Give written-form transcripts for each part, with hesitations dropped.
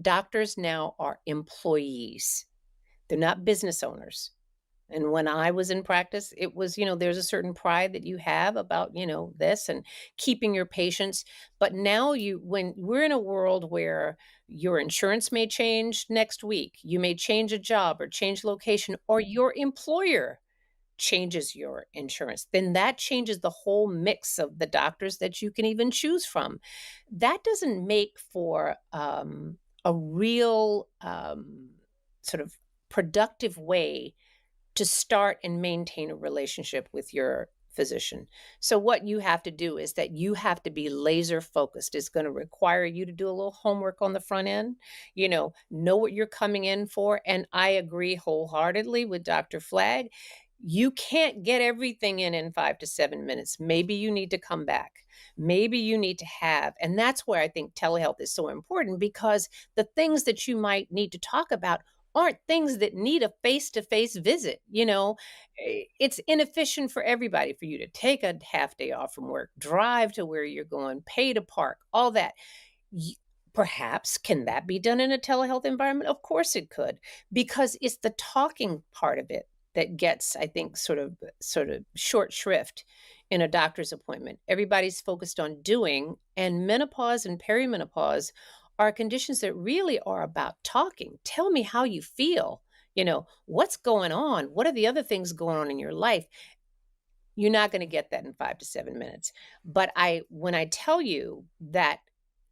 Doctors now are employees. They're not business owners. And when I was in practice, it was, there's a certain pride that you have about, this and keeping your patients. But now when we're in a world where your insurance may change next week, you may change a job or change location, or your employer changes your insurance, then that changes the whole mix of the doctors that you can even choose from. That doesn't make for a real sort of productive way to start and maintain a relationship with your physician. So what you have to do is that you have to be laser focused. It's going to require you to do a little homework on the front end, know what you're coming in for. And I agree wholeheartedly with Dr. Flagg. You can't get everything in 5 to 7 minutes. Maybe you need to come back. Maybe you need to have, and that's where I think telehealth is so important because the things that you might need to talk about aren't things that need a face-to-face visit, It's inefficient for everybody for you to take a half day off from work, drive to where you're going, pay to park, all that. Y Perhaps, can that be done in a telehealth environment? Of course it could, because it's the talking part of it that gets, I think, sort of short shrift in a doctor's appointment. Everybody's focused on doing, and menopause and perimenopause are conditions that really are about talking. Tell me how you feel. What's going on? What are the other things going on in your life? You're not gonna get that in 5 to 7 minutes. But when I tell you that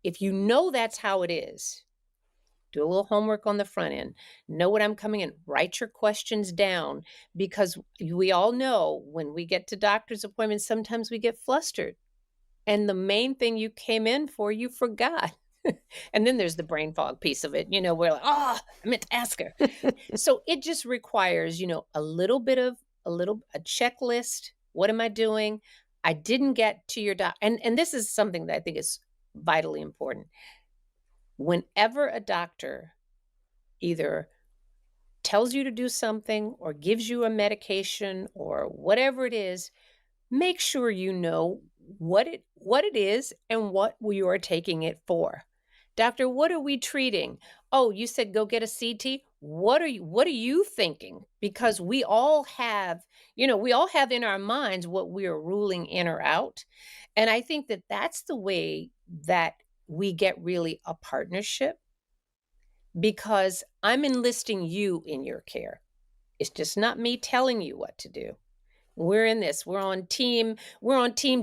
if you know that's how it is, do a little homework on the front end, know what I'm coming in, write your questions down, because we all know when we get to doctor's appointments, sometimes we get flustered, and the main thing you came in for, you forgot. And then there's the brain fog piece of it, we're like, "Oh, I meant to ask her." So it just requires, a little bit of a checklist. What am I doing? I didn't get to your and this is something that I think is vitally important. Whenever a doctor either tells you to do something or gives you a medication or whatever it is, make sure you know what it is and what you are taking it for. Doctor, what are we treating? Oh, you said go get a CT. What are you thinking? Because we all have in our minds what we are ruling in or out. And I think that that's the way that we get really a partnership, because I'm enlisting you in your care. It's just not me telling you what to do. We're in this. We're on team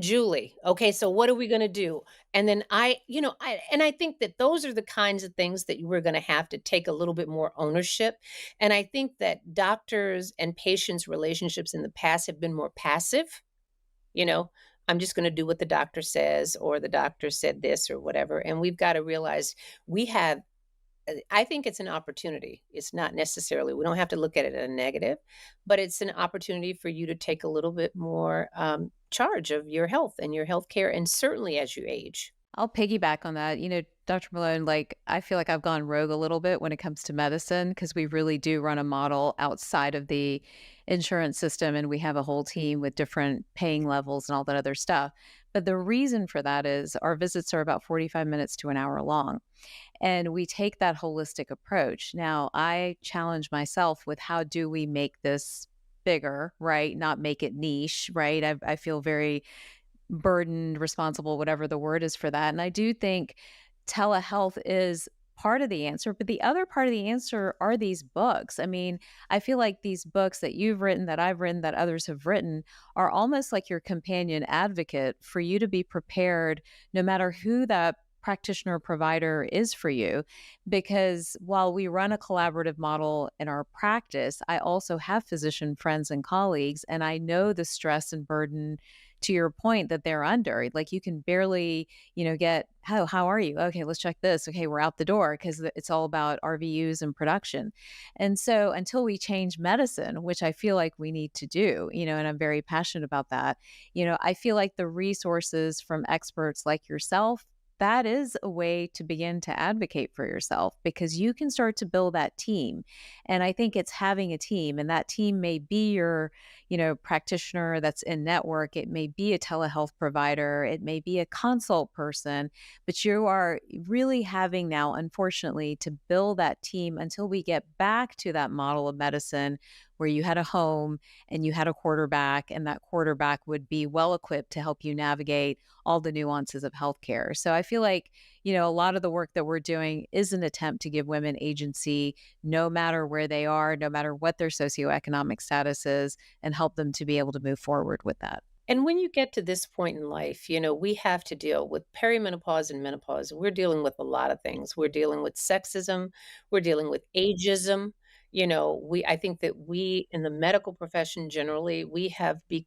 Julie. Okay, so what are we gonna do? And then I think that those are the kinds of things that we're gonna have to take a little bit more ownership. And I think that doctors and patients' relationships in the past have been more passive, you know. I'm just gonna do what the doctor says, or the doctor said this or whatever. And we've got to realize we have I think it's an opportunity. It's not necessarily, we don't have to look at it as a negative, but it's an opportunity for you to take a little bit more charge of your health and your health care, and certainly as you age. I'll piggyback on that. Dr. Malone, like, I feel like I've gone rogue a little bit when it comes to medicine because we really do run a model outside of the insurance system and we have a whole team with different paying levels and all that other stuff. But the reason for that is our visits are about 45 minutes to an hour long. And we take that holistic approach. Now, I challenge myself with how do we make this bigger, right? Not make it niche, right? I feel very burdened, responsible, whatever the word is for that. And I do think telehealth is part of the answer, but the other part of the answer are these books. I mean, I feel like these books that you've written, that I've written, that others have written are almost like your companion advocate for you to be prepared no matter who that practitioner or provider is for you. Because while we run a collaborative model in our practice, I also have physician friends and colleagues, and I know the stress and burden to your point that they're under. Like you can barely, get, how are you? Okay, let's check this. Okay, we're out the door because it's all about RVUs and production. And so until we change medicine, which I feel like we need to do, and I'm very passionate about that, I feel like the resources from experts like yourself, that is a way to begin to advocate for yourself because you can start to build that team. And I think it's having a team, and that team may be your, practitioner that's in network. It may be a telehealth provider. It may be a consult person, but you are really having now, unfortunately, to build that team until we get back to that model of medicine where you had a home and you had a quarterback, and that quarterback would be well equipped to help you navigate all the nuances of healthcare. So I feel like, a lot of the work that we're doing is an attempt to give women agency no matter where they are, no matter what their socioeconomic status is, and help them to be able to move forward with that. And when you get to this point in life, we have to deal with perimenopause and menopause. We're dealing with a lot of things. We're dealing with sexism, we're dealing with ageism. I think that we in the medical profession generally, we have we've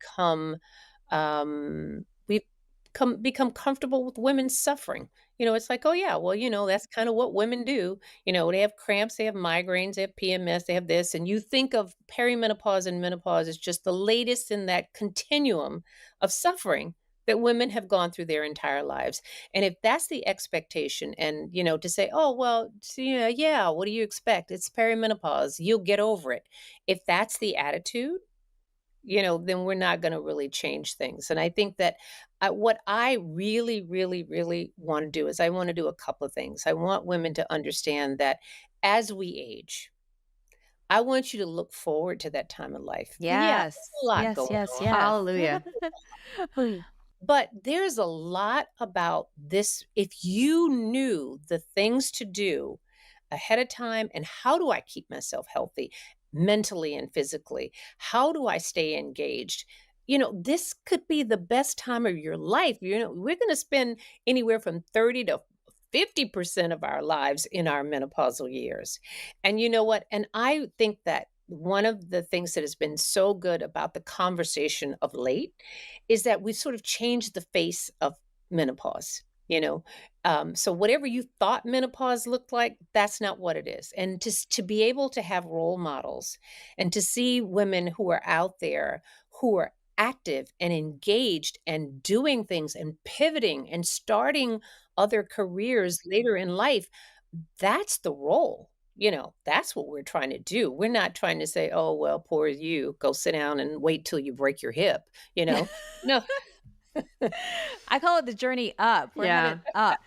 become comfortable with women suffering. It's like, oh yeah, well, that's kind of what women do. They have cramps, they have migraines, they have PMS, they have this, and you think of perimenopause and menopause as just the latest in that continuum of suffering that women have gone through their entire lives. And if that's the expectation, and to say, oh well, yeah, yeah, what do you expect? It's perimenopause, you'll get over it. If that's the attitude, then we're not gonna really change things, and I think that what I really, really, really wanna do is I wanna do a couple of things. I want women to understand that as we age, I want you to look forward to that time of life. Yeah, there's a Yes. lot Yes, going yes, on. yes. Hallelujah. But there's a lot about this if you knew the things to do ahead of time and how do I keep myself healthy mentally and physically? How do I stay engaged? This could be the best time of your life. We're going to spend anywhere from 30 to 50% of our lives in our menopausal years. And you know what? And I think that one of the things that has been so good about the conversation of late is that we've sort of changed the face of menopause. So whatever you thought menopause looked like, that's not what it is. And just to be able to have role models and to see women who are out there who are active and engaged and doing things and pivoting and starting other careers later in life, that's the role. That's what we're trying to do. We're not trying to say, oh, well, poor you, go sit down and wait till you break your hip, you know? No. I call it the journey up. We're headed Yeah. up,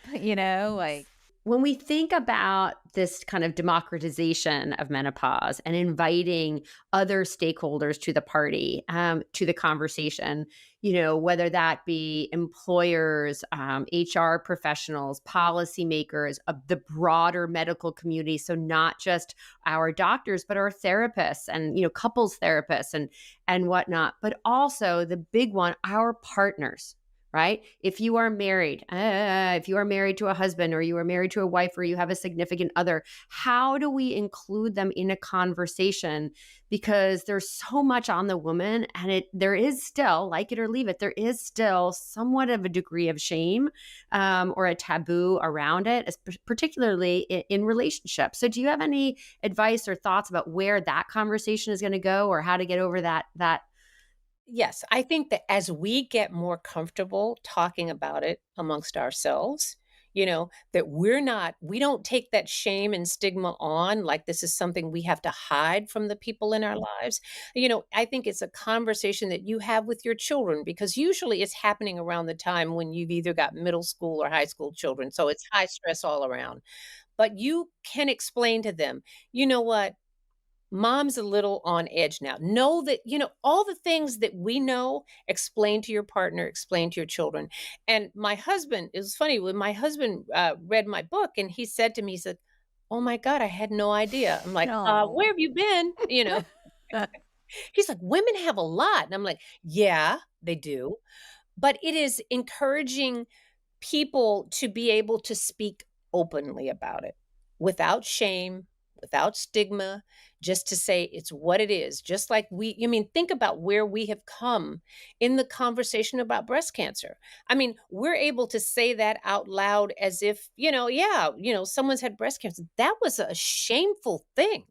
like When we think about this kind of democratization of menopause and inviting other stakeholders to the party, to the conversation, whether that be employers, HR professionals, policymakers, of the broader medical community. So not just our doctors, but our therapists and couples therapists and whatnot. But also the big one, our partners, right? If you are married to a husband or you are married to a wife or you have a significant other, how do we include them in a conversation? Because there's so much on the woman, and there is still, like it or leave it, there is still somewhat of a degree of shame, or a taboo around it, particularly in relationships. So do you have any advice or thoughts about where that conversation is going to go, or how to get over that? Yes, I think that as we get more comfortable talking about it amongst ourselves, that we don't take that shame and stigma on like this is something we have to hide from the people in our lives. I think it's a conversation that you have with your children because usually it's happening around the time when you've either got middle school or high school children. So it's high stress all around. But you can explain to them, you know what? Mom's a little on edge now. Know that, all the things that we know, explain to your partner, explain to your children. And my husband, it was funny when my husband read my book and he said to me, he said, oh my God, I had no idea. I'm like, where no. have you been? He's like, women have a lot. And I'm like, yeah, they do. But it is encouraging people to be able to speak openly about it without shame, without stigma, just to say it's what it is. Just like think about where we have come in the conversation about breast cancer. We're able to say that out loud as if, yeah, someone's had breast cancer. That was a shameful thing.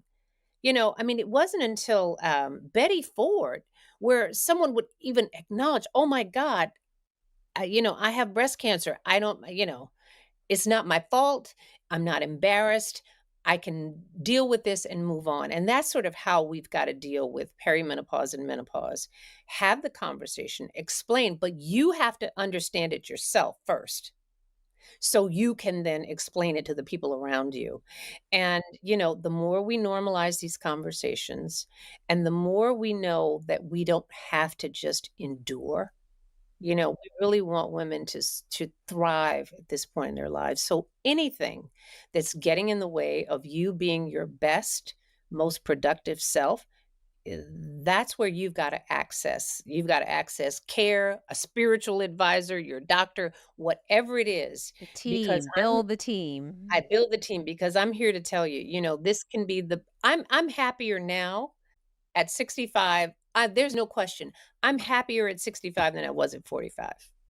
It wasn't until Betty Ford where someone would even acknowledge, oh my God, I have breast cancer. I don't, It's not my fault. I'm not embarrassed. I can deal with this and move on. And that's sort of how we've got to deal with perimenopause and menopause. Have the conversation, explain, but you have to understand it yourself first. So you can then explain it to the people around you. And, the more we normalize these conversations and the more we know that we don't have to just endure, we really want women to thrive at this point in their lives. So anything that's getting in the way of you being your best, most productive self, that's where you've got to access care, a spiritual advisor, your doctor, whatever it is, The because team, build the team. I build the team because I'm here to tell you, this can be I'm happier now at 65. There's no question. I'm happier at 65 than I was at 45.